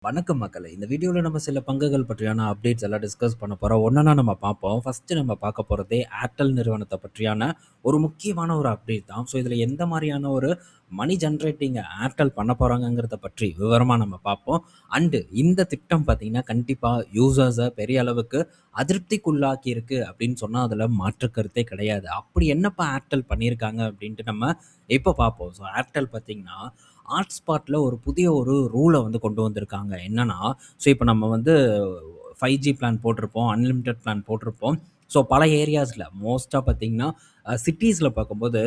வணக்கம் மக்களே! இந்த வீடியோல நம்ம சில பங்குகள் பற்றியான அப்டேட்ஸ் எல்லாம் டிஸ்கஸ் பண்ண போறோம். ஒன்னொன்னா நம்ம பார்ப்போம். ஃபர்ஸ்ட்டு நம்ம பார்க்க போறதே ஏர்டெல் நிறுவனத்த பற்றியான ஒரு முக்கியமான ஒரு அப்டேட் தான். ஸோ, இதில எந்த மாரியான ஒரு மணி ஜெனரேட்டிங் ஏர்டெல் பண்ண போறாங்கங்கிறத பற்றி விவரமா நம்ம பார்ப்போம். இந்த திட்டம் பார்த்தீங்கன்னா, கண்டிப்பா யூசர்ஸ பெரிய அளவுக்கு அதிருப்திக்குள்ளாக்கியிருக்கு அப்படின்னு சொன்னா அதில மாற்று கருத்தே கிடையாது. அப்படி என்னப்பா ஏர்டெல் பண்ணியிருக்காங்க அப்படின்ட்டு நம்ம இப்ப பார்ப்போம். ஸோ, ஏர்டெல் பார்த்தீங்கன்னா ஹாட்ஸ்பாட்ல ஒரு புதிய ஒரு ரூல வந்து கொண்டு வந்திருக்காங்க. என்னன்னா, ஸோ இப்ப நம்ம வந்து 5G பிளான் போட்டிருப்போம். அன்லிமிட்டட் பிளான் போட்டிருப்போம். ஸோ பல ஏரியாஸ்ல மோஸ்ட்டா பார்த்தீங்கன்னா, சிட்டீஸ்ல பார்க்கும்போது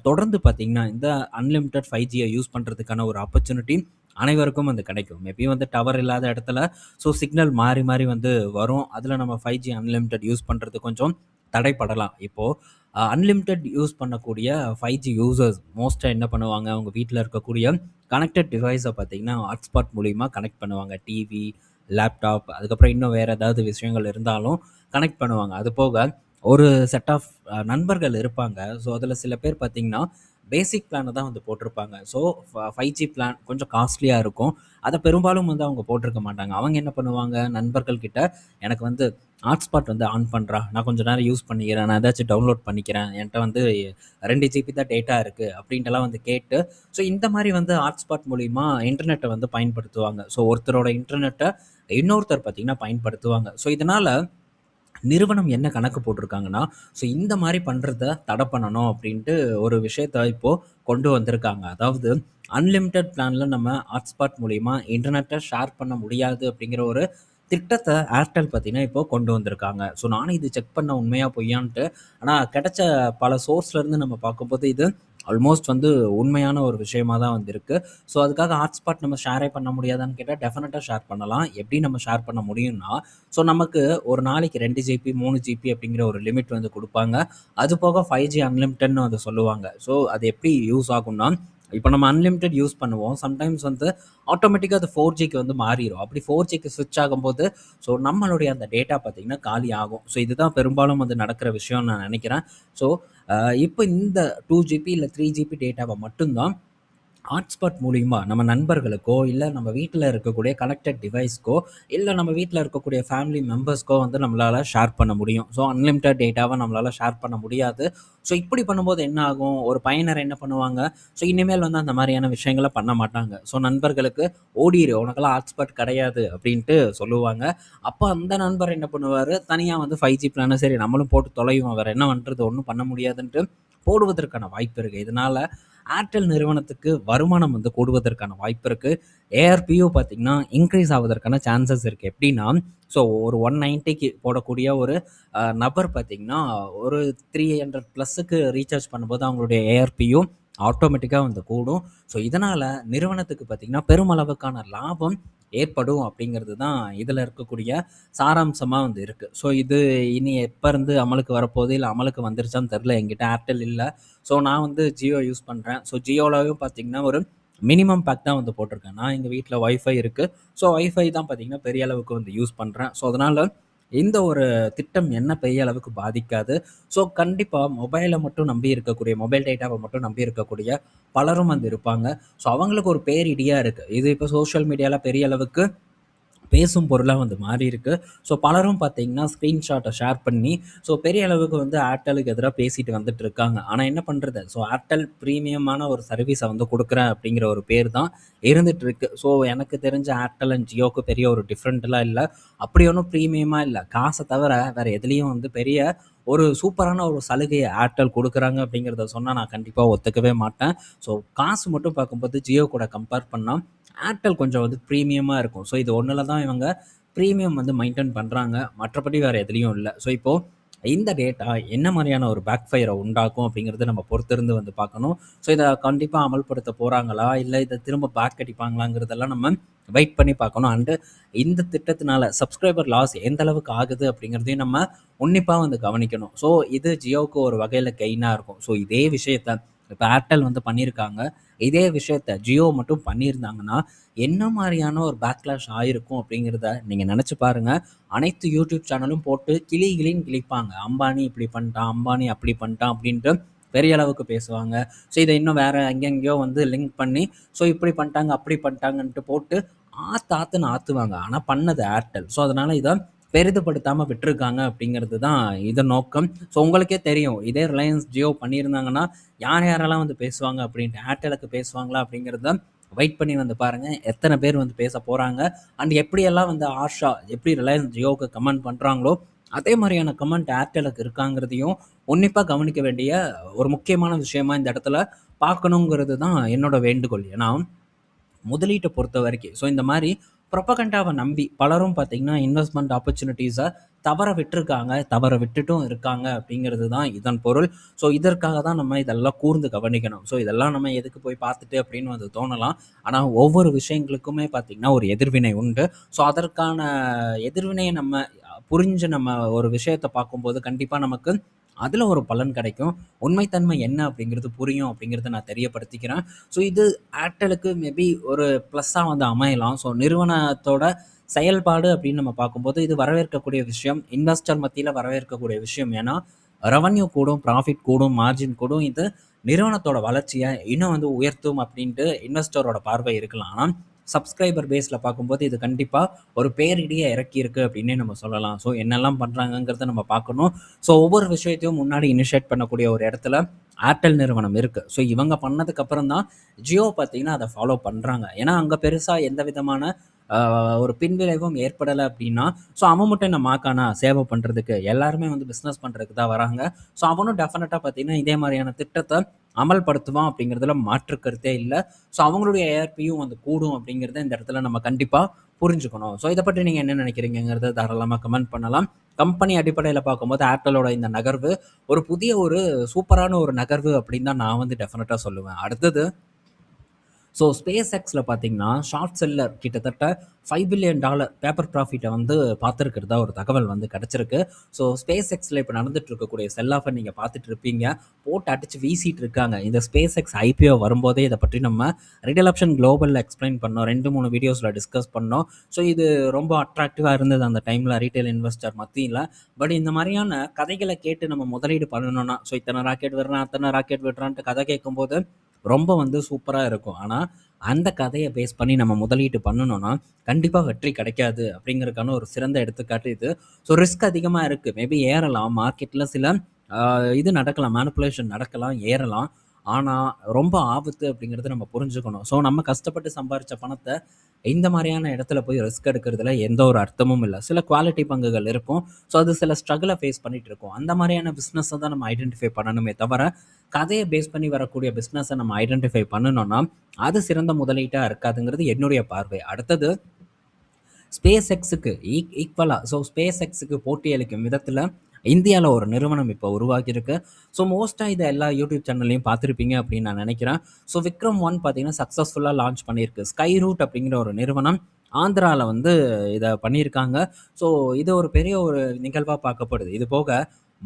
தொடர்ந்து பார்த்தீங்கன்னா, இந்த அன்லிமிட்டட் 5Gய யூஸ் பண்றதுக்கான ஒரு ஆப்பர்ச்சுனிட்டி அனைவருக்கும் வந்து கிடைக்கும். மேபி வந்து டவர் இல்லாத இடத்துல ஸோ சிக்னல் மாறி மாறி வந்து வரும். அதில நம்ம 5G அன்லிமிட்டட் யூஸ் பண்றது கொஞ்சம் தடைப்படலாம். இப்போ அன்லிமிட்டட் யூஸ் பண்ணக்கூடிய 5G யூசர்ஸ் மோஸ்ட்டா என்ன பண்ணுவாங்க, அவங்க வீட்ல இருக்கக்கூடிய கனெக்டட் டிவைஸ பார்த்தீங்கன்னா, ஹாட்ஸ்பாட் மூலியமா கனெக்ட் பண்ணுவாங்க. டிவி, லேப்டாப் அதுக்கப்புறம் இன்னும் வேற ஏதாவது விஷயங்கள் இருந்தாலும் கனெக்ட் பண்ணுவாங்க. அது போக ஒரு செட் ஆஃப் நண்பர்கள் இருப்பாங்க. ஸோ, அதில சில பேர் பார்த்தீங்கன்னா, பேசிக் பிளான தான் வந்து போட்டிருப்பாங்க. ஸோ, 5G பிளான் கொஞ்சம் காஸ்ட்லியா இருக்கும். அத பெரும்பாலும் வந்து அவங்க போட்டிருக்க மாட்டாங்க. அவங்க என்ன பண்ணுவாங்க, நண்பர்கள் கிட்ட எனக்கு வந்து ஹாட்ஸ்பாட் வந்து ஆன் பண்றா. நான் கொஞ்ச நேரம் யூஸ் பண்ணிக்கிறேன். நான் ஏதாச்சும் டவுன்லோட் பண்ணிக்கிறேன். என்ட்ட வந்து 2 ஜிபி தான் டேட்டா இருக்கு. அப்படின்ட்டுலாம் வந்து கேட்டு, ஸோ இந்த மாரி வந்து ஹாட்ஸ்பாட் மூலியமா இன்டர்நெட்ட வந்து பயன்படுத்துவாங்க. ஸோ ஒருத்தரோட இன்டர்நெட்ட இன்னொருத்தர் பார்த்தீங்கன்னா பயன்படுத்துவாங்க. ஸோ இதனால நிறுவனம் என்ன கணக்கு போட்டிருக்காங்கன்னா, ஸோ இந்த மாரி பண்றத தடை பண்ணணும் அப்படின்ட்டு ஒரு விஷயத்த இப்போ கொண்டு வந்திருக்காங்க. அதாவது அன்லிமிட்டட் பிளான்ல நம்ம ஹாட்ஸ்பாட் மூலியமா இன்டர்நெட்ட ஷேர் பண்ண முடியாது அப்படிங்கிற ஒரு திட்டத்த ஏர்டெல் பார்த்தீங்கன்னா, இப்போ கொண்டு வந்திருக்காங்க. ஸோ நானும் இது செக் பண்ணேன் உண்மையா பொய்யான்ட்டு. ஆனா கிடைச்ச பல சோர்ஸ்லேருந்து நம்ம பார்க்கும்போது இது ஆல்மோஸ்ட் வந்து உண்மையான ஒரு விஷயமா தான் வந்து இருக்கு. ஸோ அதுக்காக ஹாட்ஸ்பாட் நம்ம ஷேரே பண்ண முடியாதான்னு கேட்டா, டெஃபினட்டா ஷேர் பண்ணலாம். எப்படி நம்ம ஷேர் பண்ண முடியும்னா, ஸோ நமக்கு ஒரு நாளைக்கு 2 ஜிபி, 3 ஜிபி அப்படிங்கிற ஒரு லிமிட் வந்து குடுப்பாங்க. அது போக 5G அன்லிமிட்டட்ன்னு வந்து சொல்லுவாங்க. ஸோ அது எப்படி யூஸ் ஆகும்னா, இப்ப நம்ம அன்லிமிட்டட் யூஸ் பண்ணுவோம். சம்டைம்ஸ் வந்து ஆட்டோமேட்டிக்கா அது 4Gக்கு வந்து மாறிரும். அப்படி 4Gக்கு ஸ்விட்ச் ஆகும்போது, ஸோ நம்மளுடைய அந்த டேட்டா பார்த்தீங்கன்னா காலி ஆகும். ஸோ இதுதான் பெரும்பாலும் வந்து நடக்கிற விஷயம்னு நான் நினைக்கிறேன். ஸோ இப்ப இந்த 2 ஜிபி இல்ல 3 ஜிபி டேட்டாவ மட்டும் தான் ஹாட்ஸ்பாட் மூலியமா நம்ம நண்பர்களுக்கோ, இல்ல நம்ம வீட்ல இருக்கக்கூடிய கனெக்டட் டிவைஸ்க்கோ, இல்ல நம்ம வீட்ல இருக்கக்கூடிய ஃபேமிலி மெம்பர்ஸ்க்கோ வந்து நம்மளால ஷேர் பண்ண முடியும். ஸோ அன்லிமிட்டட் டேட்டாவ நம்மளால ஷேர் பண்ண முடியாது. ஸோ இப்படி பண்ணும்போது என்ன ஆகும்? ஒரு பயனர் என்ன பண்ணுவாங்க? ஸோ இனிமேல் வந்து அந்த மாரியான விஷயங்கள பண்ண மாட்டாங்க. ஸோ நண்பர்களுக்கு "ஓடிரு உனக்கெல்லாம் ஹாட்ஸ்பாட் கிடையாது" அப்படின்ட்டு சொல்லுவாங்க. அப்ப அந்த நண்பர் என்ன பண்ணுவாரு? தனியா வந்து 5G பிளான சரி நம்மளும் போட்டு தொலைவோம். வேற என்ன பண்றது? ஒண்ணும் பண்ண முடியாதுன்ட்டு போடுவதற்கான வாய்ப்பு இருக்கு. இதனால ஏர்டெல் நிறுவனத்துக்கு வருமானம் வந்து கூடுவதற்கான வாய்ப்பு இருக்கு. ஏஆர்பியும் பார்த்தீங்கன்னா, இன்கிரீஸ் ஆவதற்கான சான்சஸ் இருக்கு. எப்படின்னா, ஸோ ஒரு 190க்கு போடக்கூடிய ஒரு நபர் பார்த்தீங்கன்னா, ஒரு 300 ப்ளஸுக்கு ரீசார்ஜ் பண்ணும்போது அவங்களுடைய ஏஆர்பியும் ஆட்டோமேட்டிக்கா வந்து கூடும். ஸோ இதனால நிறுவனத்துக்கு பார்த்தீங்கன்னா, பெருமளவுக்கான லாபம் ஏற்படும் அப்படிங்கிறது தான் இதில இருக்கக்கூடிய சாராம்சமா வந்து இருக்கு. ஸோ இது இனி எப்ப இருந்து அமலுக்கு வரப்போகுது, இல்ல அமலுக்கு வந்துருச்சான்னு தெரியல. என்கிட்ட ஏர்டெல் இல்ல. ஸோ நான் வந்து ஜியோ யூஸ் பண்றேன். ஸோ ஜியோலயும் பார்த்தீங்கன்னா, ஒரு மினிமம் பேக் தான் வந்து போட்டிருக்கேன். நான் எங்க வீட்ல வைஃபை இருக்கு. ஸோ வைஃபை தான் பார்த்தீங்கன்னா, பெரிய அளவுக்கு வந்து யூஸ் பண்றேன். ஸோ அதனால இந்த ஒரு திட்டம் என்ன பெரிய அளவுக்கு பாதிக்காது. ஸோ கண்டிப்பா மொபைல மட்டும் நம்பி இருக்கக்கூடிய மொபைல் டேட்டாவ மட்டும் நம்பி இருக்கக்கூடிய பலரும் வந்து இருப்பாங்க. ஸோ அவங்களுக்கு ஒரு பேரிடியா இருக்கு. இது இப்ப சோசியல் மீடியால பெரிய அளவுக்கு பேசும் பொருளா வந்து மாறியிருக்கு. ஸோ பலரும் பார்த்தீங்கன்னா, ஸ்க்ரீன்ஷாட்ட ஷேர் பண்ணி, ஸோ பெரிய அளவுக்கு வந்து ஏர்டெலுக்கு எதிரா பேசிட்டு வந்துட்டு இருக்காங்க. ஆனா என்ன பண்றது? ஸோ ஏர்டெல் பிரீமியமான ஒரு சர்வீஸ வந்து குடுக்குறேன் அப்படிங்கிற ஒரு பேர் தான் இருந்துட்டு இருக்கு. ஸோ எனக்கு தெரிஞ்ச ஏர்டெல் அண்ட் ஜியோக்கு பெரிய ஒரு டிஃபரெண்ட்லாம் இல்ல. அப்படி ஒண்ணும் பிரீமியமா இல்ல. காச தவிர வேற எதுலயும் வந்து பெரிய ஒரு சூப்பரான ஒரு சலுகைய ஏர்டெல் குடுக்குறாங்க அப்படிங்கிறத சொன்னா நான் கண்டிப்பா ஒத்துக்கவே மாட்டேன். ஸோ காசு மட்டும் பார்க்கும்போது ஜியோ கூட கம்பேர் பண்ணா ஏர்டெல் கொஞ்சம் வந்து பிரீமியமா இருக்கும். ஸோ இது ஒண்ணுல தான் இவங்க பிரீமியம் வந்து மெயின்டெயின் பண்றாங்க. மற்றபடி வேற எதுலயும் இல்ல. ஸோ இப்போ இந்த டேட்டா என்ன மாரியான ஒரு பேக் ஃபயர உண்டாக்கும் அப்படிங்கிறத நம்ம பொறுத்திருந்து வந்து பார்க்கணும். ஸோ இத கண்டிப்பா அமல்படுத்த போறாங்களா? இல்ல இத திரும்ப பேக் அடிப்பாங்களாங்கிறதெல்லாம் நம்ம வெயிட் பண்ணி பார்க்கணும். இந்த திட்டத்தினால சப்ஸ்கிரைபர் லாஸ் எந்த அளவுக்கு ஆகுது அப்படிங்கிறதையும் நம்ம உன்னிப்பா வந்து கவனிக்கணும். ஸோ இது ஜியோவுக்கு ஒரு வகையில கெயினா இருக்கும். ஸோ இதே விஷயத்த இப்ப ஏர்டெல் வந்து பண்ணியிருக்காங்க. இதே விஷயத்த ஜியோ மட்டும் பண்ணியிருந்தாங்கன்னா, என்ன மாரியான ஒரு பேக்லாஷ் ஆயிருக்கும் அப்படிங்கிறத நீங்க நெனச்சு பாருங்க. அனைத்து யூடியூப் சேனலும் போட்டு கிழி கிழின்னு கிழிப்பாங்க. அம்பானி இப்படி பண்ணிட்டான், அம்பானி அப்படி பண்ணிட்டான் அப்படின்ட்டு பெரிய அளவுக்கு பேசுவாங்க. ஸோ இதை இன்னும் வேற எங்கெங்கேயோ வந்து லிங்க் பண்ணி ஸோ இப்படி பண்ணிட்டாங்க அப்படி பண்ணிட்டாங்கன்ட்டு போட்டு ஆத்துன்னு ஆத்துவாங்க. ஆனால் பண்ணது ஏர்டெல். ஸோ அதனால இதை பெரிதுபடுத்தாமல் விட்டுருக்காங்க அப்படிங்கிறது தான் இதன் நோக்கம். ஸோ உங்களுக்கே தெரியும், இதே ரிலையன்ஸ் ஜியோ பண்ணியிருந்தாங்கன்னா யார் யாரெல்லாம் வந்து பேசுவாங்க அப்படின்ட்டு. ஏர்டெலுக்கு பேசுவாங்களா அப்படிங்கிறத வெயிட் பண்ணி வந்து பாருங்க, எத்தனை பேர் வந்து பேச போறாங்க. அண்ட் எப்படியெல்லாம் வந்து ஆஷா எப்படி ரிலையன்ஸ் ஜியோவுக்கு கமெண்ட் பண்றாங்களோ அதே மாதிரியான கமெண்ட் ஏர்டெலுக்கு இருக்காங்கிறதையும் உன்னிப்பாக கவனிக்க வேண்டிய ஒரு முக்கியமான விஷயமா இந்த இடத்துல பார்க்கணுங்கிறது தான் என்னோட வேண்டுகோள். ஏன்னா முதலீட்டை பொறுத்த வரைக்கும் ஸோ இந்த மாதிரி ப்ரொபகண்டாவை நம்பி பலரும் பார்த்தீங்கன்னா இன்வெஸ்ட்மெண்ட் ஆப்பர்ச்சுனிட்டிஸை தவற விட்டுருக்காங்க, தவற விட்டுட்டும் இருக்காங்க அப்படிங்கிறது தான் இதன் பொருள். ஸோ இதற்காக தான் நம்ம இதெல்லாம் கூர்ந்து கவனிக்கணும். ஸோ இதெல்லாம் நம்ம எதுக்கு போய் பார்த்துட்டு அப்படின்னு வந்து தோணலாம். ஆனால் ஒவ்வொரு விஷயங்களுக்குமே பார்த்தீங்கன்னா ஒரு எதிர்வினை உண்டு. ஸோ அதற்கான எதிர்வினையை நம்ம புரிஞ்சு நம்ம ஒரு விஷயத்தை பார்க்கும்போது கண்டிப்பாக நமக்கு அதில் ஒரு பலன் கிடைக்கும். உண்மைத்தன்மை என்ன அப்படிங்கிறது புரியும் அப்படிங்கிறத நான் தெரியப்படுத்திக்கிறேன். ஸோ இது ஏர்டெலுக்கு மேபி ஒரு ப்ளஸ்ஸாக வந்து அமையலாம். ஸோ நிறுவனத்தோட செயல்பாடு அப்படின்னு நம்ம பார்க்கும்போது இது வரவேற்கக்கூடிய விஷயம். இன்வெஸ்டர் மத்தியில் வரவேற்கக்கூடிய விஷயம். ஏன்னா ரெவன்யூ கூடும், ப்ராஃபிட் கூடும், மார்ஜின் கூடும். இது நிறுவனத்தோட வளர்ச்சியை இன்னும் வந்து உயர்த்தும் அப்படின்ட்டு இன்வெஸ்டரோட பார்வை இருக்கலாம். ஆனால் சப்ஸ்கிரைபர் பேஸில் பார்க்கும்போது இது கண்டிப்பாக ஒரு பேரிடியை இறக்கியிருக்கு அப்படின்னே நம்ம சொல்லலாம். ஸோ என்னெல்லாம் பண்ணுறாங்கங்கிறத நம்ம பார்க்கணும். ஸோ ஒவ்வொரு விஷயத்தையும் முன்னாடி இனிஷியேட் பண்ணக்கூடிய ஒரு இடத்துல ஏர்டெல் நிறுவனம் இருக்குது. ஸோ இவங்க பண்ணதுக்கப்புறம் தான் ஜியோ பார்த்தீங்கன்னா அதை ஃபாலோ பண்ணுறாங்க. ஏன்னா அங்கே பெருசாக எந்த விதமான ஒரு பின்விளைவும் ஏற்படலை அப்படின்னா ஸோ அவன் மட்டும் என்ன மாக்கானா சேவை பண்ணுறதுக்கு, எல்லாருமே வந்து பிஸ்னஸ் பண்ணுறதுக்கு தான் வராங்க. ஸோ அவனும் டெஃபினட்டாக பார்த்தீங்கன்னா இதே மாதிரியான திட்டத்தை அமல்படுத்துவான் அப்படிங்கிறதுல மாற்று கருத்தே இல்லை. ஸோ அவங்களுடைய ஏஆர்பியும் வந்து கூடும் அப்படிங்கிறத இந்த இடத்துல நம்ம கண்டிப்பாக புரிஞ்சுக்கணும். ஸோ இதை பற்றி நீங்கள் என்ன நினைக்கிறீங்கிறத தாராளமாக கமெண்ட் பண்ணலாம். கம்பெனி அடிப்படையில் பார்க்கும்போது ஏர்டெலோட இந்த நகர்வு ஒரு புதிய ஒரு சூப்பரான ஒரு நகர்வு அப்படின்னு தான் நான் வந்து டெஃபினட்டாக சொல்லுவேன். அடுத்தது ஸோ ஸ்பேஸ் எக்ஸில் பார்த்தீங்கன்னா ஷார்ட் செல்லர் கிட்டத்தட்ட $5 பில்லியன் பேப்பர் ப்ராஃபிட்டை வந்து பார்த்துருக்கிறதா ஒரு தகவல் வந்து கிடச்சிருக்கு. ஸோ ஸ்பேஸ் எக்ஸில் இப்போ நடந்துட்டு இருக்கக்கூடிய செல் ஆஃபை நீங்கள் பார்த்துட்டு இருப்பீங்க. போட்டு அடித்து வீசிட்டு இருக்காங்க. இந்த ஸ்பேஸ் எக்ஸ் ஐபிஓ வரும்போதே இதை பற்றி நம்ம ரிடல் ஆப்ஷன் குளோபலில் எக்ஸ்பிளைன் பண்ணோம். 2-3 வீடியோஸில் டிஸ்கஸ் பண்ணோம். ஸோ இது ரொம்ப அட்ராக்டிவாக இருந்தது அந்த டைமில் ரீட்டைல் இன்வெஸ்டர் மத்தியில். பட் இந்த மாதிரியான கதைகளை கேட்டு நம்ம முதலீடு பண்ணணும்னா ஸோ இத்தனை ராக்கெட் விடுறான் அத்தனை ராக்கெட் விடுறான்ட்டு கதை கேட்கும்போது ரொம்ப வந்து சூப்பராக இருக்கும். ஆனால் அந்த கதையை பேஸ் பண்ணி நம்ம முதலீட்டு பண்ணணும்னா கண்டிப்பாக வெற்றி கிடைக்காது அப்படிங்கிறதுக்கான ஒரு சிறந்த எடுத்துக்காட்டு இது. ஸோ ரிஸ்க் அதிகமாக இருக்குது. மேபி ஏறலாம், மார்க்கெட்டில் சில இது நடக்கலாம், மேனிப்புலேஷன் நடக்கலாம், ஏறலாம். ஆனால் ரொம்ப ஆபத்து அப்படிங்கிறத நம்ம புரிஞ்சுக்கணும். ஸோ நம்ம கஷ்டப்பட்டு சம்பாரித்த பணத்தை இந்த மாதிரியான இடத்துல போய் ரிஸ்க் எடுக்கிறதுல எந்த ஒரு அர்த்தமும் இல்லை. சில குவாலிட்டி பங்குகள் இருக்கும். ஸோ அது சில ஸ்ட்ரகிளை ஃபேஸ் பண்ணிகிட்டு இருக்கும். அந்த மாதிரியான பிஸ்னஸை தான் நம்ம ஐடென்டிஃபை பண்ணணுமே தவிர கதையை பேஸ் பண்ணி வரக்கூடிய பிஸ்னஸை நம்ம ஐடென்டிஃபை பண்ணணும்னா அது சிறந்த முதலீட்டாக இருக்காதுங்கிறது என்னுடைய பார்வை. அடுத்தது ஸ்பேஸ் எக்ஸுக்கு ஈக்குவலாக ஸோ ஸ்பேஸ் எக்ஸுக்கு போட்டி அளிக்கும் விதத்தில் இந்தியாவில் ஒரு நிறுவனம் இப்போ உருவாக்கியிருக்கு. ஸோ மோஸ்ட்டாக இதை எல்லா யூடியூப் சேனல்லையும் பார்த்துருப்பீங்க அப்படின்னு நான் நினைக்கிறேன். ஸோ விக்ரம் ஒன் பார்த்தீங்கன்னா சக்ஸஸ்ஃபுல்லாக லான்ச் பண்ணியிருக்கு. ஸ்கை ரூட் அப்படிங்கிற ஒரு நிறுவனம் ஆந்திராவில் வந்து இதை பண்ணியிருக்காங்க. ஸோ இது ஒரு பெரிய ஒரு நிகழ்வாக பார்க்கப்படுது. இது போக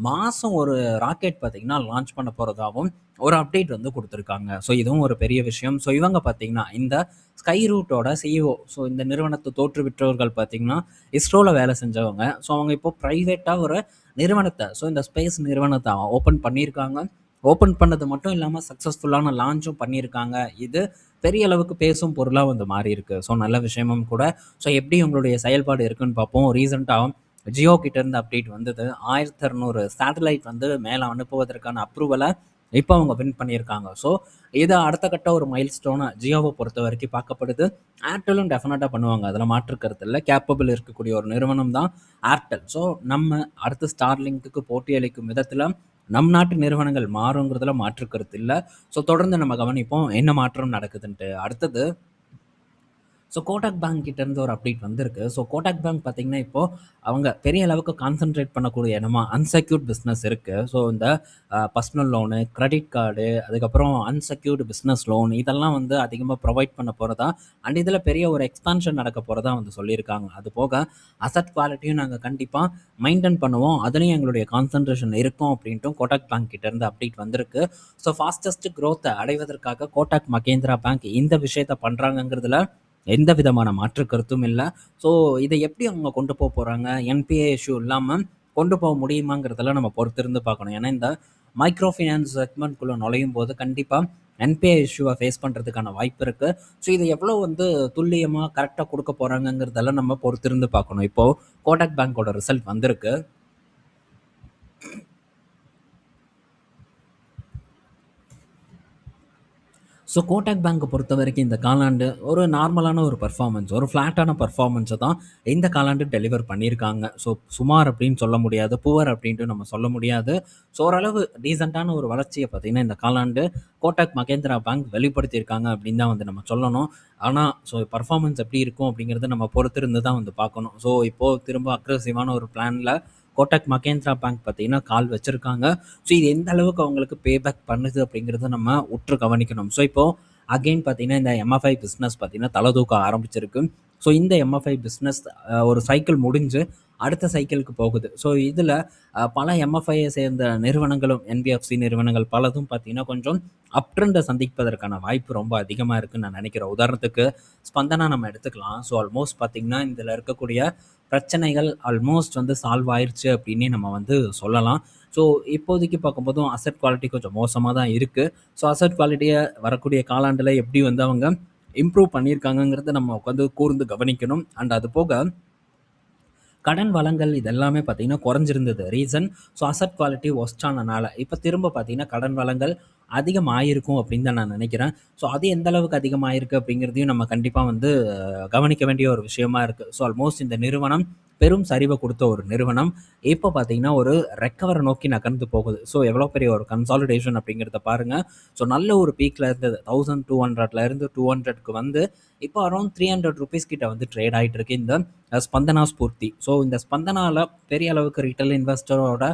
மாதம் ஒரு ராக்கெட் பார்த்திங்கன்னா லான்ச் பண்ண போகிறதாகவும் ஒரு அப்டேட் வந்து கொடுத்துருக்காங்க. ஸோ இதுவும் ஒரு பெரிய விஷயம். ஸோ இவங்க பார்த்திங்கன்னா இந்த ஸ்கை ரூட்டோட சிஇஓ ஸோ இந்த நிறுவனத்தை தோற்றுவிற்றவர்கள் பார்த்திங்கன்னா இஸ்ரோவில் வேலை செஞ்சவங்க. ஸோ அவங்க இப்போ ப்ரைவேட்டாக ஒரு நிறுவனத்தை ஸோ இந்த ஸ்பேஸ் நிறுவனத்தை ஓப்பன் பண்ணியிருக்காங்க. ஓப்பன் பண்ணது மட்டும் இல்லாமல் சக்ஸஸ்ஃபுல்லான லான்ச்சும் பண்ணியிருக்காங்க. இது பெரிய அளவுக்கு பேசும் பொருளாக வந்து மாறி இருக்கு. ஸோ நல்ல விஷயமும் கூட. ஸோ எப்படி உங்களுடைய செயல்பாடு இருக்குன்னு பார்ப்போம். ரீசெண்டாக ஜியோ கிட்டேருந்து அப்டேட் வந்தது. 1200 சேட்டலைட் வந்து மேலே அனுப்புவதற்கான அப்ரூவலை இப்போ அவங்க வின் பண்ணியிருக்காங்க. ஸோ இது அடுத்த கட்ட ஒரு மைல் ஸ்டோனை ஜியோவை பொறுத்த வரைக்கும் பார்க்கப்படுது. ஏர்டெலும் டெஃபினட்டாக பண்ணுவாங்க, அதில் மாற்றுக்கிறது இல்லை. கேப்பபிள் இருக்கக்கூடிய ஒரு நிறுவனம் தான் ஏர்டெல். ஸோ நம்ம அடுத்து ஸ்டார்லிங்க்கு போட்டியளிக்கும் விதத்தில் நம் நாட்டு நிறுவனங்கள் மாறுங்கிறதுல மாற்றுக்கிறது இல்லை. ஸோ தொடர்ந்து நம்ம கவனிப்போம் என்ன மாற்றம் நடக்குதுன்ட்டு. அடுத்தது ஸோ கோட்டாக் பேங்க் கிட்டேருந்து ஒரு அப்டேட் வந்திருக்கு. ஸோ கோட்டாக் பேங்க் பார்த்திங்கன்னா இப்போது அவங்க பெரிய அளவுக்கு கான்சன்ட்ரேட் பண்ணக்கூடிய இடமா அன்செக்யூர்ட் பிஸ்னஸ் இருக்குது. ஸோ இந்த பர்சனல் லோனு, கிரெடிட் கார்டு, அதுக்கப்புறம் அன்செக்யூர்டு பிஸ்னஸ் லோன் இதெல்லாம் வந்து அதிகமாக ப்ரொவைட் பண்ண போகிறதா அண்ட் இதில் பெரிய ஒரு எக்ஸ்பான்ஷன் நடக்க போகிறதா வந்து சொல்லியிருக்காங்க. அது போக அசட் குவாலிட்டியும் நாங்கள் கண்டிப்பாக மெயின்டைன் பண்ணுவோம், அதுலேயும் எங்களுடைய கான்சன்ட்ரேஷன் இருக்கும் அப்படின்ட்டும் கோட்டாக் பேங்க் கிட்டேருந்து அப்டேட் வந்திருக்கு. ஸோ ஃபாஸ்டஸ்ட் க்ரோத்தை அடைவதற்காக கோட்டாக் மகேந்திரா பேங்க் இந்த விஷயத்தை பண்ணுறாங்கங்கிறதுல எந்த விதமான மாற்று கருத்தும் இல்லை. ஸோ இதை எப்படி அவங்க கொண்டு போக போகிறாங்க, என்பிஏ இஷ்யூ இல்லாமல் கொண்டு போக முடியுமாங்கிறதெல்லாம் நம்ம பொறுத்திருந்து பார்க்கணும். ஏன்னா இந்த மைக்ரோ ஃபினான்ஸ் செக்மெண்ட்குள்ளே நுழையும் போது கண்டிப்பாக என்பிஐ இஷ்யூவை ஃபேஸ் பண்ணுறதுக்கான வாய்ப்பு இருக்குது. ஸோ இதை எவ்வளோ வந்து துல்லியமாக கரெக்டாக கொடுக்க போகிறாங்கங்கிறதெல்லாம் நம்ம பொறுத்திருந்து பார்க்கணும். இப்போது கோடக் பேங்கோட ரிசல்ட் வந்திருக்கு. ஸோ கோடக் பேங்கை பொறுத்த வரைக்கும் இந்த காலாண்டு ஒரு நார்மலான ஒரு பர்ஃபார்மன்ஸ், ஒரு ஃப்ளாட்டான பர்ஃபார்மன்ஸை தான் இந்த காலாண்டு டெலிவர் பண்ணியிருக்காங்க. ஸோ சுமார் அப்படின்னு சொல்ல முடியாது, புவர் அப்படின்ட்டு நம்ம சொல்ல முடியாது. ஸோ ஓரளவு டீசெண்டான ஒரு வளர்ச்சியை பார்த்திங்கன்னா இந்த காலாண்டு கோடக் மகேந்திரா பேங்க் வெளிப்படுத்தியிருக்காங்க அப்படின்னு தான் வந்து நம்ம சொல்லணும். ஆனால் ஸோ பர்ஃபார்மன்ஸ் எப்படி இருக்கும் அப்படிங்கிறத நம்ம பொறுத்திருந்து தான் வந்து பார்க்கணும். ஸோ இப்போது திரும்ப அக்ரெசிவான ஒரு பிளானில் கோட்டக் மகேந்திரா பேங்க் பார்த்தீங்கன்னா கால் வச்சுருக்காங்க. ஸோ இது எந்த அளவுக்கு அவங்களுக்கு பேபேக் பண்ணுது அப்படிங்கிறத நம்ம உற்று கவனிக்கணும். ஸோ இப்போது அகெயின் பார்த்தீங்கன்னா இந்த எம்எஃப்ஐ பிஸ்னஸ் பார்த்தீங்கன்னா தலை தூக்க ஆரம்பிச்சிருக்கு. ஸோ இந்த எம்எஃப்ஐ பிஸ்னஸ் ஒரு சைக்கிள் முடிஞ்சு அடுத்த சைக்கிளுக்கு போகுது. ஸோ இதில் பல எம்எஃப்ஐயை சேர்ந்த நிறுவனங்களும் என்பிஎஃப்சி நிறுவனங்கள் பலதும் பார்த்தீங்கன்னா கொஞ்சம் அப்ட்ரெண்டை சந்திப்பதற்கான வாய்ப்பு ரொம்ப அதிகமாக இருக்குதுன்னு நான் நினைக்கிறேன். உதாரணத்துக்கு ஸ்பந்தனா நம்ம எடுத்துக்கலாம். ஸோ ஆல்மோஸ்ட் பார்த்திங்கன்னா இதில் இருக்கக்கூடிய பிரச்சனைகள் ஆல்மோஸ்ட் வந்து சால்வ் ஆயிடுச்சு அப்படின்னே நம்ம வந்து சொல்லலாம். ஸோ இப்போதைக்கு பார்க்கும்போதும் அசெட் குவாலிட்டி கொஞ்சம் மோசமாக தான் இருக்குது. ஸோ அசெட் குவாலிட்டியை வரக்கூடிய காலாண்டில் எப்படி வந்து அவங்க இம்ப்ரூவ் பண்ணியிருக்காங்கங்கிறத நம்ம உட்காந்து கூர்ந்து கவனிக்கணும். அண்ட் அது போக கடன் வளங்கள் இதெல்லாமே பார்த்தீங்கன்னா குறைஞ்சிருந்தது. ரீசன் ஸோ அசெட் குவாலிட்டி ஒஸ்டானனால இப்போ திரும்ப பார்த்தீங்கன்னா கடன் வளங்கள் அதிகமாயிருக்கும் அப்படின்னு தான் நான் நினைக்கிறேன். ஸோ அது எந்த அளவுக்கு அதிகமாயிருக்கு அப்படிங்கிறதையும் நம்ம கண்டிப்பாக வந்து கவனிக்க வேண்டிய ஒரு விஷயமா இருக்குது. ஸோ ஆல்மோஸ்ட் இந்த நிறுவனம் பெரும் சரிவை கொடுத்த ஒரு நிறுவனம் இப்போ பார்த்தீங்கன்னா ஒரு ரெக்கவரை நோக்கி நகர்ந்து போகுது. ஸோ எவ்வளோ பெரிய ஒரு கன்சாலிடேஷன் அப்படிங்கிறத பாருங்கள். ஸோ நல்ல ஒரு பீக்கில் இருந்தது 1200 இருந்து 200க்கு வந்து இப்போ அரௌண்ட் 300 ருபீஸ் கிட்ட வந்து ட்ரேட் ஆகிட்டு இருக்கு இந்த ஸ்பந்தனா ஸ்பூர்த்தி. ஸோ இந்த ஸ்பந்தனாவில் பெரிய அளவுக்கு ரீட்டைல் இன்வெஸ்டரோட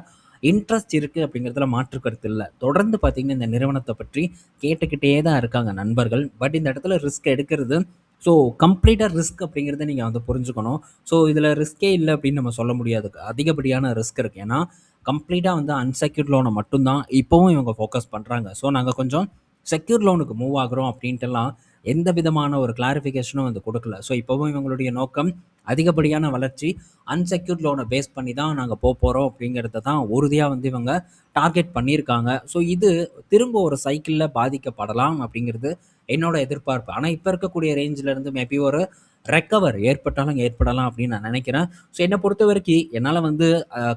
இன்ட்ரெஸ்ட் இருக்குது அப்படிங்கிறதுல மாற்று கருத்து இல்லை. தொடர்ந்து பார்த்திங்கன்னா இந்த நிறுவனத்தை பற்றி கேட்டுக்கிட்டே தான் இருக்காங்க நண்பர்கள். பட் இந்த இடத்துல ரிஸ்க் எடுக்கிறது ஸோ கம்ப்ளீட்டாக ரிஸ்க் அப்படிங்கிறத நீங்கள் வந்து புரிஞ்சுக்கணும். ஸோ இதில் ரிஸ்கே இல்லை அப்படின்னு நம்ம சொல்ல முடியாது. அதிகப்படியான ரிஸ்க் இருக்குது. ஏன்னா கம்ப்ளீட்டாக வந்து அன்செக்யூர்ட் லோனை மட்டும்தான் இப்போவும் இவங்க ஃபோக்கஸ் பண்ணுறாங்க. ஸோ நாங்கள் கொஞ்சம் செக்யூர் லோனுக்கு மூவ் ஆகுறோம் அப்படின்ட்டுலாம் எந்த விதமான ஒரு கிளாரிஃபிகேஷனும் வந்து கொடுக்கல. ஸோ இப்போவும் இவங்களுடைய நோக்கம் அதிகப்படியான வளர்ச்சி, அன்செக்யூர்ட் லோனை பேஸ் பண்ணி தான் நாங்கள் போகிறோம் அப்படிங்கிறத தான் உறுதியாக வந்து இவங்க டார்கெட் பண்ணியிருக்காங்க. ஸோ இது திரும்ப ஒரு சைக்கிளில் பாதிக்கப்படலாம் அப்படிங்கிறது என்னோட எதிர்பார்ப்பு. ஆனால் இப்போ இருக்கக்கூடிய ரேஞ்சிலேருந்து மேபி ஒரு ரெக்கவர் ஏற்பட்டாலும் ஏற்படலாம் அப்படின்னு நான் நினைக்கிறேன். ஸோ என்னை பொறுத்த வரைக்கும் என்னால் வந்து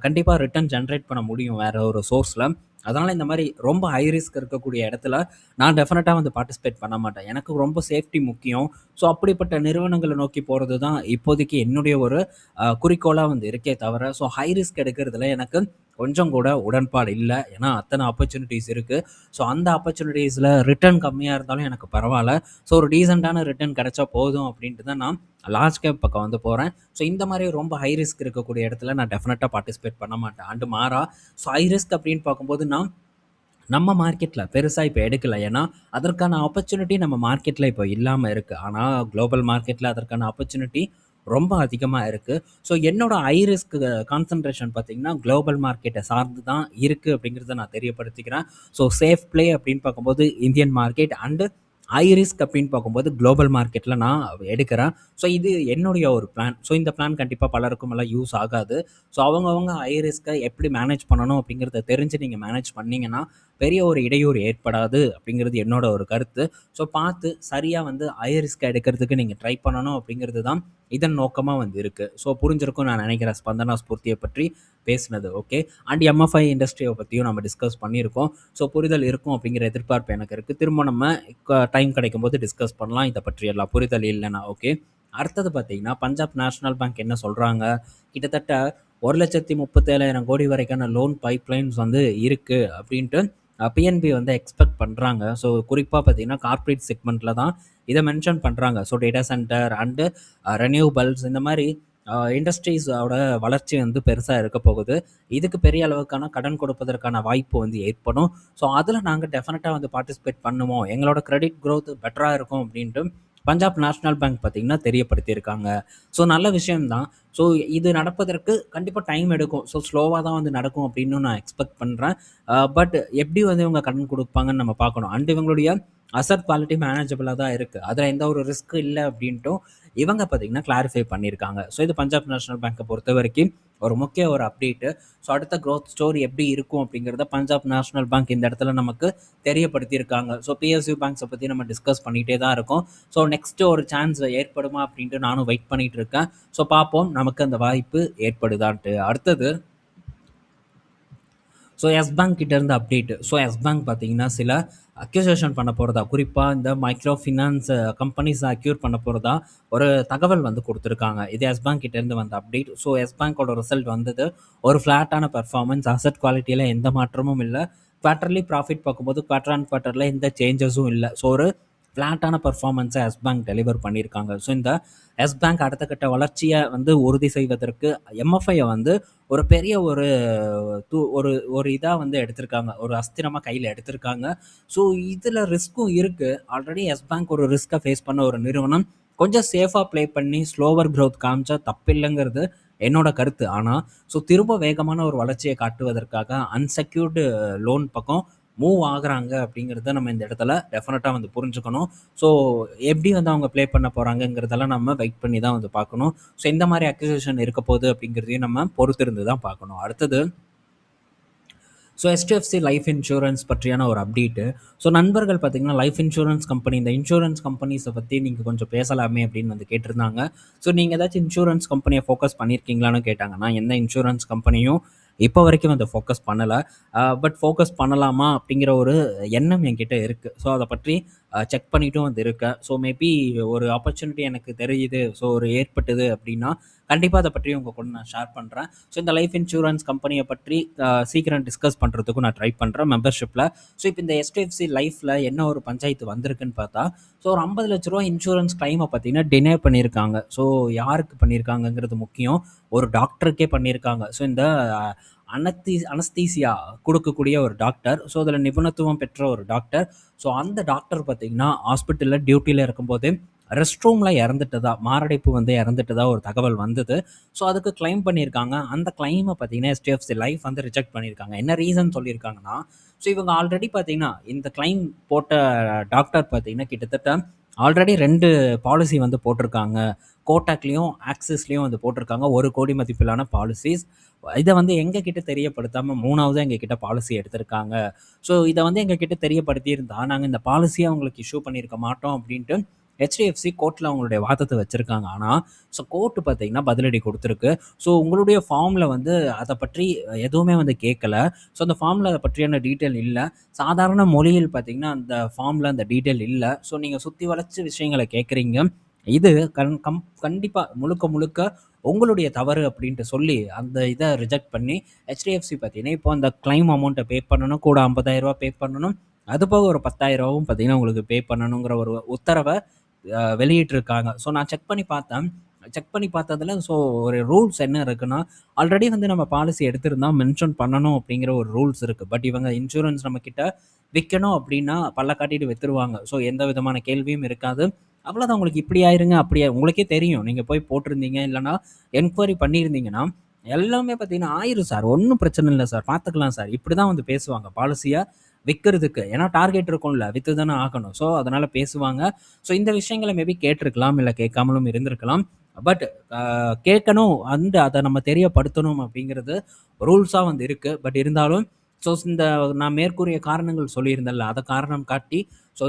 கண்டிப்பாக ரிட்டர்ன் ஜென்ரேட் பண்ண முடியும் வேறு ஒரு சோர்ஸில். அதனால் இந்த மாதிரி ரொம்ப ஹை ரிஸ்க் இருக்கக்கூடிய இடத்துல நான் டெஃபினட்டாக வந்து பார்ட்டிசிபேட் பண்ண மாட்டேன். எனக்கு ரொம்ப சேஃப்டி முக்கியம். ஸோ அப்படிப்பட்ட நிறுவனங்களை நோக்கி போகிறது தான் இப்போதைக்கு என்னுடைய ஒரு குறிக்கோளாக வந்து இருக்கே தவிர ஸோ ஹை ரிஸ்க் எடுக்கிறதுல எனக்கு கொஞ்சம் கூட உடன்பாடு இல்லை. ஏன்னா அத்தனை ஆப்பர்ச்சுனிட்டிஸ் இருக்குது. ஸோ அந்த ஆப்பர்ச்சுனிட்டிஸில் ரிட்டர்ன் கம்மியாக இருந்தாலும் எனக்கு பரவாயில்ல. ஸோ ஒரு டீசெண்டான ரிட்டர்ன் கிடைச்சா போதும் அப்படின்ட்டு தான் நான் லார்ஜ் கேப் பக்கம் வந்து போகிறேன். ஸோ இந்த மாதிரி ரொம்ப ஹை ரிஸ்க் இருக்கக்கூடிய இடத்துல நான் டெஃபினட்டாக பார்ட்டிசிபேட் பண்ண மாட்டேன். அண்டு மாறா ஸோ ஹை ரிஸ்க் அப்படின்னு பார்க்கும்போது நான் நம்ம மார்க்கெட்டில் பெருசாக இப்போ எடுக்கலை. ஏன்னா அதற்கான ஆப்பர்ச்சுனிட்டி நம்ம மார்க்கெட்டில் இப்போ இல்லாமல் இருக்குது. ஆனால் குளோபல் மார்க்கெட்டில் அதற்கான ஆப்பர்ச்சுனிட்டி ரொம்ப அதிகமாக இருக்குது. ஸோ என்னோட ஹை ரிஸ்க் கான்சன்ட்ரேஷன் பார்த்திங்கன்னா குளோபல் மார்க்கெட்டை சார்ந்து தான் இருக்குது அப்படிங்கிறத நான் தெரியப்படுத்திக்கிறேன். ஸோ சேஃப் ப்ளே அப்படின்னு பார்க்கும்போது Indian market and high risk அப்படின்னு பார்க்கும்போது குளோபல் மார்க்கெட்டில் நான் எடுக்கிறேன். ஸோ இது என்னுடைய ஒரு பிளான். ஸோ இந்த பிளான் கண்டிப்பாக பலருக்கும் எல்லாம் யூஸ் ஆகாது. ஸோ அவங்கவுங்க ஹை ரிஸ்க்கை எப்படி மேனேஜ் பண்ணணும் அப்படிங்கிறத தெரிஞ்சு நீங்கள் மேனேஜ் பண்ணிங்கன்னா பெரிய ஒரு இடையூறு ஏற்படாது அப்படிங்கிறது என்னோட ஒரு கருத்து. ஸோ பார்த்து சரியாக வந்து ஹை ரிஸ்க் எடுக்கிறதுக்கு நீங்கள் ட்ரை பண்ணணும் அப்படிங்கிறது தான் இதன் நோக்கமாக வந்து இருக்குது. ஸோ புரிஞ்சிருக்கும் நான் நினைக்கிறேன் ஸ்பந்தனா ஸ்பூர்த்தியை பற்றி பேசினது. ஓகே. அண்ட் எம்எஃப்ஐ இண்டஸ்ட்ரியை பற்றியும் நம்ம டிஸ்கஸ் பண்ணியிருக்கோம். ஸோ புரிதல் இருக்கும் அப்படிங்கிற எதிர்பார்ப்பு எனக்கு இருக்குது. திரும்ப நம்ம டைம் கிடைக்கும்போது டிஸ்கஸ் பண்ணலாம் இதை பற்றி எல்லாம். புரிதல் இல்லைன்னா ஓகே. அடுத்தது பார்த்தீங்கன்னா பஞ்சாப் நேஷ்னல் பேங்க் என்ன சொல்கிறாங்க, கிட்டத்தட்ட 1,37,000 கோடி வரைக்கான லோன் பைப்லைன்ஸ் வந்து இருக்குது அப்படின்ட்டு பிஎன்பி வந்து எக்ஸ்பெக்ட் பண்ணுறாங்க. ஸோ குறிப்பாக பார்த்தீங்கன்னா கார்ப்பரேட் செக்மெண்ட்டில் தான் இதை மென்ஷன் பண்ணுறாங்க. ஸோ டேட்டா சென்டர் அண்டு ரெனியூவபிள்ஸ் இந்த மாதிரி இண்டஸ்ட்ரீஸோட வளர்ச்சி வந்து பெருசாக இருக்க போகுது. இதுக்கு பெரிய அளவுக்கான கடன் கொடுப்பதற்கான வாய்ப்பு வந்து ஏற்படும். ஸோ அதில் நாங்கள் டெஃபினட்டாக வந்து பார்ட்டிசிபேட் பண்ணுவோம், எங்களோட கிரெடிட் க்ரோத் பெட்டராக இருக்கும் அப்படின்ட்டு பஞ்சாப் நேஷ்னல் பேங்க் பார்த்திங்கன்னா தெரியப்படுத்தியிருக்காங்க. ஸோ நல்ல விஷயம்தான். ஸோ இது நடப்பதற்கு கண்டிப்பா டைம் எடுக்கும். ஸோ ஸ்லோவா தான் வந்து நடக்கும் அப்படின்னு நான் எக்ஸ்பெக்ட் பண்றேன். பட் எப்படி வந்து இவங்க கடன் குடுப்பாங்கன்னு நம்ம பார்க்கணும். அண்ட் இவங்களுடைய அசெட் குவாலிட்டி மேனேஜபிளா தான் இருக்கு. அதுல எந்த ஒரு ரிஸ்க் இல்ல அப்படின்ட்டும் இவங்க பார்த்தீங்கன்னா கிளாரிஃபை பண்ணியிருக்காங்க. ஸோ இது பஞ்சாப் நேஷனல் பேங்க்க பொறுத்தவரைக்கும் ஒரு முக்கிய ஒரு அப்டேட்டு. ஸோ அடுத்த குரோத் ஸ்டோரி எப்படி இருக்கும் அப்படிங்கிறத பஞ்சாப் நேஷனல் பேங்க் இந்த இடத்துல நமக்கு தெரியப்படுத்தியிருக்காங்க. ஸோ பிஎஸ்யூ பேங்க்ஸை பற்றி நம்ம டிஸ்கஸ் பண்ணிகிட்டே தான் இருக்கோம். ஸோ நெக்ஸ்ட் ஒரு சான்ஸ் ஏற்படுமா அப்படின்ட்டு நானும் வெயிட் பண்ணிட்டு இருக்கேன். ஸோ பார்ப்போம் நமக்கு அந்த வாய்ப்பு ஏற்படுதான்ட்டு. அடுத்தது ஸோ எஸ் பேங்க் கிட்ட இருந்து அப்டேட். ஸோ எஸ் பேங்க் பார்த்தீங்கன்னா சில அக்யூசேஷன் பண்ண போகிறதா, குறிப்பாக இந்த மைக்ரோ ஃபினான்ஸ் கம்பெனிஸ் அக்யூர் பண்ண போகிறதா ஒரு தகவல் வந்து கொடுத்துருக்காங்க. இது எஸ் பேங்க் கிட்ட இருந்து வந்த அப்டேட். ஸோ எஸ் பேங்கோட ரிசல்ட் வந்தது ஒரு ஃப்ளாட்டான பெர்ஃபார்மன்ஸ், அசெட் குவாலிட்டியில் எந்த மாற்றமும் இல்லை. குவார்டர்லி ப்ராஃபிட் பார்க்கும்போது குவார்டர் அண்ட் குவார்ட்டரில் எந்த சேஞ்சஸும் இல்லை. ஸோ ஒரு ஃப்ளாட்டான பெர்ஃபார்மன்ஸை எஸ் பேங்க் டெலிவர் பண்ணியிருக்காங்க. ஸோ இந்த எஸ் பேங்க் அடுத்த கட்ட வளர்ச்சியை வந்து உறுதி செய்வதற்கு எம்எஃப்ஐயை வந்து ஒரு பெரிய ஒரு ஒரு ஒரு இதாக வந்து எடுத்திருக்காங்க, ஒரு அஸ்திரமாக கையில் எடுத்திருக்காங்க. ஸோ இதில் ரிஸ்க்கும் இருக்குது. ஆல்ரெடி எஸ் பேங்க் ஒரு ரிஸ்க்கை ஃபேஸ் பண்ண ஒரு நிறுவனம். கொஞ்சம் சேஃபாக ப்ளே பண்ணி ஸ்லோவர் க்ரோத் காமிச்சா தப்பில்லைங்கிறது என்னோட கருத்து. ஆனால் ஸோ திரும்ப வேகமான ஒரு வளர்ச்சியை காட்டுவதற்காக அன்செக்யூர்டு லோன் பக்கம் மூவ் ஆகுறாங்க அப்படிங்கிறத நம்ம இந்த இடத்துல டெஃபினட்டாக வந்து புரிஞ்சுக்கணும். ஸோ எப்படி வந்து அவங்க ப்ளே பண்ண போகிறாங்கங்கிறதெல்லாம் நம்ம வெயிட் பண்ணி தான் வந்து பார்க்கணும். ஸோ இந்த மாதிரி அக்யூசேஷன் இருக்க போகுது அப்படிங்கிறதையும் நம்ம பொறுத்திருந்து தான் பார்க்கணும். அடுத்தது ஸோ HDFC லைஃப் இன்சூரன்ஸ் பற்றியான ஒரு அப்டேட்டு. ஸோ நண்பர்கள் பார்த்தீங்கன்னா லைஃப் இன்சூரன்ஸ் கம்பெனி, இந்த இன்சூரன்ஸ் கம்பெனிஸை பற்றி நீங்கள் கொஞ்சம் பேசலாமே அப்படின்னு வந்து கேட்டிருந்தாங்க. ஸோ நீங்கள் ஏதாச்சும் இன்சூரன்ஸ் கம்பெனியை ஃபோக்கஸ் பண்ணியிருக்கீங்களான்னு கேட்டாங்க. நான் எந்த இன்சூரன்ஸ் கம்பெனியும் இப்போ வரைக்கும் வந்து ஃபோக்கஸ் பண்ணலை. பட் ஃபோக்கஸ் பண்ணலாமா அப்படிங்கிற ஒரு எண்ணம் என்கிட்ட இருக்குது. ஸோ அதை பற்றி செக் பண்ணிட்டும் வந்து இருக்கேன். ஸோ மேபி ஒரு ஆப்பர்ச்சுனிட்டி எனக்கு தெரியுது, ஸோ ஒரு ஏற்பட்டது அப்படின்னா கண்டிப்பாக அதை பற்றி உங்கள் கூட நான் ஷேர் பண்ணுறேன். ஸோ இந்த லைஃப் இன்சூரன்ஸ் கம்பெனியை பற்றி சீக்கிரம் டிஸ்கஸ் பண்ணுறதுக்கும் நான் ட்ரை பண்ணுறேன் மெம்பர்ஷிப்பில். ஸோ இப்போ இந்த HDFC லைஃப்பில் என்ன ஒரு பஞ்சாயத்து வந்திருக்குன்னு பார்த்தா, ஸோ ஒரு 50 லட்ச ரூபா இன்சூரன்ஸ் கிளைமை பார்த்தீங்கன்னா டினே பண்ணியிருக்காங்க. ஸோ யாருக்கு பண்ணியிருக்காங்கங்கிறது முக்கியம், ஒரு டாக்டருக்கே பண்ணியிருக்காங்க. ஸோ இந்த அனஸ்தீசியா கொடுக்கக்கூடிய ஒரு டாக்டர், ஸோ அதில் நிபுணத்துவம் பெற்ற ஒரு டாக்டர். ஸோ அந்த டாக்டர் பார்த்தீங்கன்னா ஹாஸ்பிட்டலில் டியூட்டியில் இருக்கும்போது ரெஸ்ட் ரூமில் இறந்துட்டதா, மாரடைப்பு வந்து இறந்துட்டதா ஒரு தகவல் வந்தது. ஸோ அதுக்கு கிளைம் பண்ணியிருக்காங்க. அந்த கிளைமை பார்த்தீங்கன்னா HDFC லைஃப் வந்து ரிஜெக்ட் பண்ணியிருக்காங்க. என்ன ரீசன் சொல்லியிருக்காங்கன்னா, ஸோ இவங்க ஆல்ரெடி பார்த்தீங்கன்னா இந்த கிளைம் போட்ட டாக்டர் பார்த்தீங்கன்னா கிட்டத்தட்ட ஆல்ரெடி 2 பாலிசி வந்து போட்டிருக்காங்க. கோட்டாக்லேயும் ஆக்சிஸ்லேயும் வந்து போட்டிருக்காங்க 1 கோடி மதிப்பிலான பாலிசிஸ். இதை வந்து எங்ககிட்ட தெரியப்படுத்தாமல் 3ஆவதாக எங்ககிட்ட பாலிசி எடுத்திருக்காங்க. ஸோ இதை வந்து எங்ககிட்ட தெரியப்படுத்தியிருந்தா நாங்கள் இந்த பாலிசியை அவங்களுக்கு இஷ்யூ பண்ணியிருக்க மாட்டோம் அப்படின்ட்டு HDFC கோர்ட்டில் அவங்களுடைய வாதத்தை வச்சுருக்காங்க. ஆனால் ஸோ கோர்ட்டு பார்த்தீங்கன்னா பதிலடி கொடுத்துருக்கு. ஸோ உங்களுடைய ஃபார்மில் வந்து அதை பற்றி எதுவுமே வந்து கேட்கல. ஸோ அந்த ஃபார்மில் அதை பற்றியான டீட்டெயில் இல்லை. சாதாரண மொழியில் பார்த்தீங்கன்னா அந்த ஃபார்மில் அந்த டீட்டெயில் இல்லை. ஸோ நீங்கள் சுற்றி வளைச்சி விஷயங்களை கேட்குறீங்க. இது கண்டிப்பாக முழுக்க முழுக்க உங்களுடைய தவறு அப்படின்ட்டு சொல்லி அந்த இதை ரிஜெக்ட் பண்ணி HDFC பார்த்தீங்கன்னா இப்போ அந்த கிளைம் அமௌண்ட்டை பே பண்ணணும், கூட 50,000 ரூபா பே பண்ணணும், அது போக ஒரு 10,000 ரூபாவும் பார்த்தீங்கன்னா உங்களுக்கு பே பண்ணணுங்கிற ஒரு உத்தரவை வெளியிட்டிருக்காங்க. ஸோ நான் செக் பண்ணி பார்த்தேன். செக் பண்ணி பார்த்ததுல ஸோ ஒரு ரூல்ஸ் என்ன இருக்குன்னா, ஆல்ரெடி வந்து நம்ம பாலிசி எடுத்திருந்தா மென்ஷன் பண்ணணும் அப்படிங்கிற ஒரு ரூல்ஸ் இருக்குது. பட் இவங்க இன்சூரன்ஸ் நம்மக்கிட்ட விற்கணும் அப்படின்னா பல்ல காட்டிட்டு விற்றுருவாங்க. ஸோ எந்த விதமான கேள்வியும் இருக்காது. அவ்வளோதான், உங்களுக்கு இப்படி ஆயிருங்க அப்படியே உங்களுக்கே தெரியும். நீங்கள் போய் போட்டிருந்தீங்க, இல்லைனா என்கொயரி பண்ணியிருந்தீங்கன்னா எல்லாமே பார்த்தீங்கன்னா ஆயிரும் சார், ஒன்றும் பிரச்சனை இல்லை சார், பார்த்துக்கலாம் சார், இப்படி தான் வந்து பேசுவாங்க பாலிசியை விற்கிறதுக்கு. ஏன்னா டார்கெட் இருக்கும்ல, விற்று தானே ஆகணும். ஸோ அதனால் பேசுவாங்க. ஸோ இந்த விஷயங்களை மேபி கேட்டிருக்கலாம், இல்லை கேட்காமலும் இருந்திருக்கலாம். பட் கேட்கணும், அதை நம்ம தெரியப்படுத்தணும் அப்படிங்கிறது ரூல்ஸாக வந்து இருக்குது. பட் இருந்தாலும் ஸோ இந்த நான் மேற்கூறிய காரணங்கள் சொல்லியிருந்தேன்ல, அதை காரணம் காட்டி ஸோ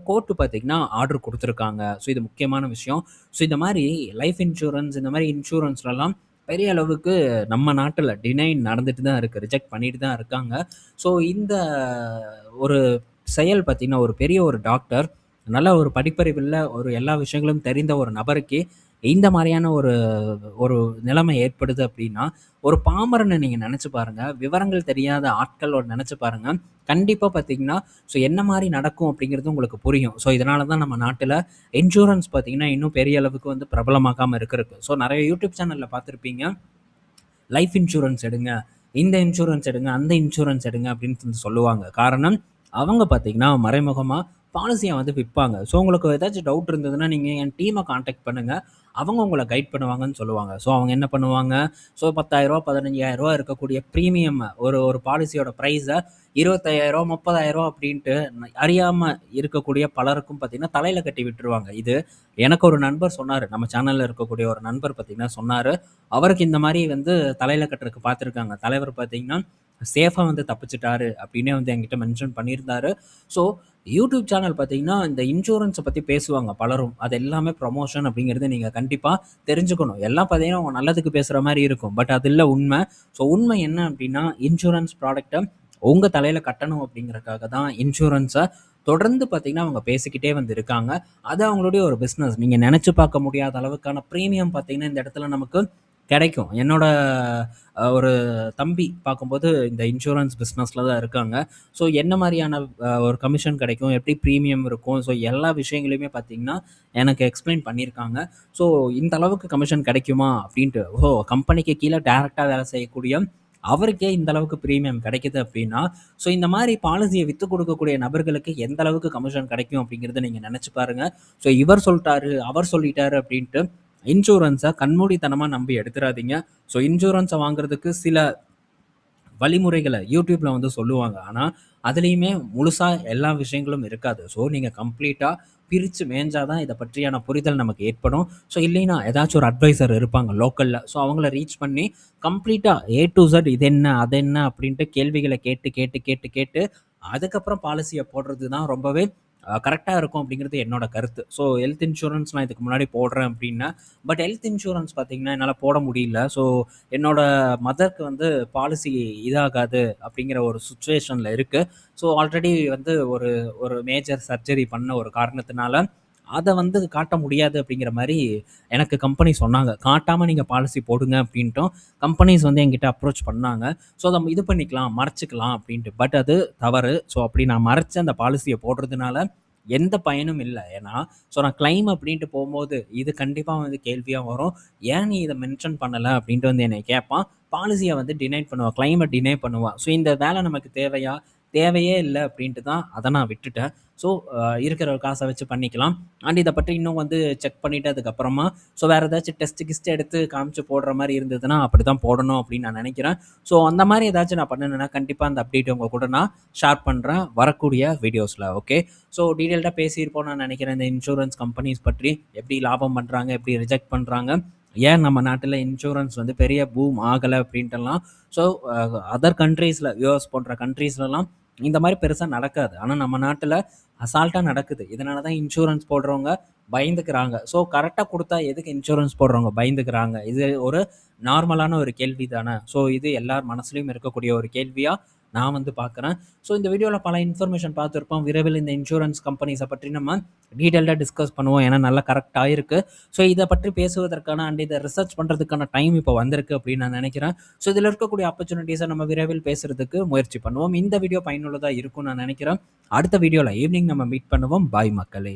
கோர்ட்டு பார்த்தீங்கன்னா ஆர்டர் கொடுத்துருக்காங்க. ஸோ இது முக்கியமான விஷயம். ஸோ இந்த மாதிரி லைஃப் இன்சூரன்ஸ், இந்த மாதிரி இன்சூரன்ஸ்லலாம் பெரிய அளவுக்கு நம்ம நாட்டில் டினைன் நடந்துட்டு தான் இருக்குது, ரிஜெக்ட் பண்ணிட்டு தான் இருக்காங்க. ஸோ இந்த ஒரு செயல் பார்த்தீங்கன்னா ஒரு பெரிய ஒரு டாக்டர், நல்ல ஒரு படிப்பறிவில் ஒரு எல்லா விஷயங்களும் தெரிந்த ஒரு நபருக்கு இந்த மாதிரியான ஒரு ஒரு நிலைமை ஏற்படுது அப்படின்னா, ஒரு பாமரனை நீங்கள் நினச்சி பாருங்கள், விவரங்கள் தெரியாத ஆட்களோட நினச்சி பாருங்கள். கண்டிப்பாக பார்த்தீங்கன்னா ஸோ என்ன மாதிரி நடக்கும் அப்படிங்கிறது உங்களுக்கு புரியும். ஸோ இதனால தான் நம்ம நாட்டில் இன்சூரன்ஸ் பார்த்தீங்கன்னா இன்னும் பெரிய அளவுக்கு வந்து பிரபலமாக்காமல் இருக்கிறது. ஸோ நிறைய யூடியூப் சேனலில் பார்த்துருப்பீங்க, லைஃப் இன்சூரன்ஸ் எடுங்க, இந்த இன்சூரன்ஸ் எடுங்க, அந்த இன்சூரன்ஸ் எடுங்க அப்படின்னு சொல்லுவாங்க. காரணம் அவங்க பார்த்தீங்கன்னா மறைமுகமாக பாலிசிய வந்து விப்பாங்க. ஸோ உங்களுக்கு ஏதாச்சும் டவுட் இருந்ததுன்னா, நீங்க என் டீம கான்டாக்ட் பண்ணுங்க. அவங்க உங்கள கைட் பண்ணுவாங்கன்னு சொல்லுவாங்க. ஸோ அவங்க என்ன பண்ணுவாங்க, ஸோ ரூ. 10,000 ரூ. 15,000 இருக்கக்கூடிய பிரீமியம் ஒரு ஒரு பாலிசியோட பிரைஸ ரூ. 25,000 ரூ. 30,000 அப்படின்ட்டு அறியாம இருக்கக்கூடிய பலருக்கும் பார்த்தீங்கன்னா, தலையில கட்டி விட்டுருவாங்க. இது எனக்கு ஒரு நண்பர் சொன்னாரு. நம்ம சேனல்ல இருக்கக்கூடிய ஒரு நண்பர் பார்த்தீங்கன்னா சொன்னாரு. அவருக்கு இந்த மாரி வந்து தலையில கட்டுறதுக்கு பார்த்துருக்காங்க. தலைவர் பார்த்தீங்கன்னா, சேஃபா வந்து தப்பிச்சுட்டாரு அப்படின்னே வந்து என்கிட்ட மென்ஷன் பண்ணியிருந்தாரு. ஸோ யூடியூப் சேனல் பார்த்தீங்கன்னா, இந்த இன்சூரன்ஸ பத்தி பேசுவாங்க பலரும். அது எல்லாமே ப்ரமோஷன் அப்படிங்கிறத நீங்க கண்டிப்பா தெரிஞ்சுக்கணும். எல்லாம் பார்த்தீங்கன்னா, உங்க நல்லதுக்கு பேசுற மாரி இருக்கும். பட் அது இல்ல உண்ம. ஸோ உண்மை என்ன அப்படின்னா, இன்சூரன்ஸ் ப்ராடக்ட்ட உங்க தலையில கட்டணும் அப்படிங்கிறதுக்காக தான் இன்சூரன்ஸ தொடர்ந்து பார்த்தீங்கன்னா, அவங்க பேசிக்கிட்டே வந்து இருக்காங்க. அது அவங்களுடைய ஒரு பிசினஸ். நீங்க நெனச்சு பார்க்க முடியாத அளவுக்கான பிரீமியம் பார்த்தீங்கன்னா, இந்த இடத்துல நமக்கு கிடைக்கும். என்னோட ஒரு தம்பி பார்க்கும்போது இந்த இன்சூரன்ஸ் பிசினஸ்ல தான் இருக்காங்க. ஸோ என்ன மாரியான ஒரு கமிஷன் கிடைக்கும், எப்படி பிரீமியம் இருக்கும், ஸோ எல்லா விஷயங்களையுமே பார்த்தீங்கன்னா, எனக்கு எக்ஸ்ப்ளைன் பண்ணியிருக்காங்க. ஸோ இந்த அளவுக்கு கமிஷன் கிடைக்குமா அப்படின்ட்டு. ஸோ கம்பெனிக்கு கீழ டைரக்ட்டா வேலை செய்யக்கூடிய அவருக்கே இந்த அளவுக்கு பிரீமியம் கிடைக்குது அப்படின்னா, ஸோ இந்த மாரி பாலிசிய வித்துக் குடுக்கக்கூடிய நபர்களுக்கு எந்த அளவுக்கு கமிஷன் கிடைக்கும் அப்படிங்கிறத நீங்க நெனச்சு பாருங்க. ஸோ இவர் சொல்ட்டாரு, அவர் சொல்லிட்டாரு அப்படின்ட்டு இன்சூரன்ஸ கண்மூடித்தனமா நம்பி எடுத்துறாதீங்க. ஸோ இன்சூரன்ஸ வாங்குறதுக்கு சில வழிமுறைகள யூடியூப்ல வந்து சொல்லுவாங்க. ஆனா, அதிலயுமே முழுசா எல்லா விஷயங்களும் இருக்காது. ஸோ நீங்க கம்ப்ளீட்டா பிரிச்சு மேய்ஞ்சா தான் இத பற்றியான புரிதல் நமக்கு ஏற்படும். ஸோ இல்லைன்னா ஏதாச்சும் ஒரு அட்வைசர் இருப்பாங்க லோக்கல்ல. ஸோ அவங்கள ரீச் பண்ணி கம்ப்ளீட்டா ஏ டூ இசட் இது என்ன? அது என்ன? அப்படின்ட்டு கேள்விகள கேட்டு, கேட்டு, கேட்டு, கேட்டு அதுக்கப்புறம் பாலிசிய போடுறது தான் ரொம்பவே கரெக்ட்டா இருக்கும் அப்படிங்கிறது என்னோட கருத்து. ஸோ ஹெல்த் இன்சூரன்ஸ் நான் இதுக்கு முன்னாடி போடுறேன் அப்படின்னேன். பட் ஹெல்த் இன்சூரன்ஸ் பார்த்தீங்கன்னா, என்னால போட முடியல. ஸோ என்னோட மதருக்கு வந்து பாலிசி இதாகாது அப்படிங்கிற ஒரு சிச்சுவேஷன்ல இருக்கு. ஸோ ஆல்ரெடி வந்து ஒரு ஒரு மேஜர் சர்ஜரி பண்ண ஒரு காரணத்தினால, அத வந்து காட்ட முடியாது அப்படிங்கிற மாரி எனக்கு கம்பெனி சொன்னாங்க. காட்டாம நீங்க பாலிசி போடுங்க அப்படின்ட்டும் கம்பெனிஸ் வந்து என்கிட்ட அப்ரோச் பண்ணாங்க. ஸோ அத இது பண்ணிக்கலாம், மறைச்சுக்கலாம் அப்படின்ட்டு. பட் அது தவறு. ஸோ அப்படி நான் மறைச்சு அந்த பாலிசிய போடுறதுனால எந்த பயனும் இல்ல. ஏன்னா, ஸோ நான் கிளைம் அப்படின்ட்டு போம்போது, இது கண்டிப்பா வந்து கேள்வியா வரும். "ஏன் நீ இத மென்ஷன் பண்ணல?" அப்படின்ட்டு வந்து என்னைய கேட்பான். பாலிசிய வந்து டினை பண்ணுவான். கிளைம டினை பண்ணுவான். ஸோ இந்த வேலை நமக்கு தேவையா? தேவையே இல்ல அப்படின்ட்டு தான் அத நான் விட்டுட்டேன். ஸோ இருக்கிற காச வச்சு பண்ணிக்கலாம். அண்ட் இத பற்றி இன்னும் வந்து செக் பண்ணிட்டு அதுக்கப்புறமா ஸோ வேற ஏதாச்சும் டெஸ்ட் கிஸ்ட் எடுத்து காமிச்சு போடுற மாரி இருந்ததுன்னா, அப்படிதான் போடணும் அப்படின்னு நான் நெனைக்கிறேன். ஸோ அந்த மாரி ஏதாச்சும் நான் பண்ணுனேன்னா, கண்டிப்பா அந்த அப்டேட் உங்க கூட நான் ஷேர் பண்றேன் வரக்கூடிய வீடியோஸ்ல. ஓகே. ஸோ டீட்டெயில்டா பேசியிருப்போம்னு நான் நினைக்கிறேன். இந்த இன்சூரன்ஸ் கம்பெனிஸ் பற்றி எப்படி லாபம் பண்றாங்க, எப்படி ரிஜெக்ட் பண்றாங்க, ஏன் நம்ம நாட்டில இன்சூரன்ஸ் வந்து பெரிய பூம் ஆகல அப்படின்ட்டுலாம். ஸோ அதர் கண்ட்ரீஸ்ல யுஎஸ் போன்ற கண்ட்ரீஸ்லலாம் இந்த மாரி பெருசா நடக்காது. ஆனா நம்ம நாட்டில அசால்ட்டா நடக்குது. இதனால தான் இன்சூரன்ஸ் போடுறவங்க பயந்துக்கிறாங்க. ஸோ கரெக்ட்டா குடுத்தா எதுக்கு இன்சூரன்ஸ் போடுறவங்க பயந்துக்கிறாங்க? இது ஒரு நார்மலான ஒரு கேள்வி தானே! ஸோ இது எல்லார் மனசுலயும் இருக்கக்கூடிய ஒரு கேள்வியா நான் வந்து பார்க்குறேன். ஸோ இந்த வீடியோல பல இன்ஃபர்மேஷன் பார்த்திருப்போம். விரைவில் இந்த இன்சூரன்ஸ் கம்பெனிஸ பற்றி நம்ம டீட்டெயில்டா டிஸ்கஸ் பண்ணுவோம். ஏன்னா நல்லா கரெக்ட் ஆயிருக்கு. ஸோ இத பற்றி பேசுவதற்கான அண்ட் இத ரிசர்ச் பண்றதுக்கான டைம் இப்போ வந்திருக்கு அப்படின்னு நான் நினைக்கிறேன். ஸோ இதில இருக்கக்கூடிய ஆப்பர்ச்சுனிட்டீஸ நம்ம விரைவில் பேசுறதுக்கு முயற்சி பண்ணுவோம். இந்த வீடியோ பயனுள்ளதா இருக்கும்னு நான் நினைக்கிறேன். அடுத்த வீடியோல ஈவினிங் நம்ம மீட் பண்ணுவோம். பாய் மக்களே!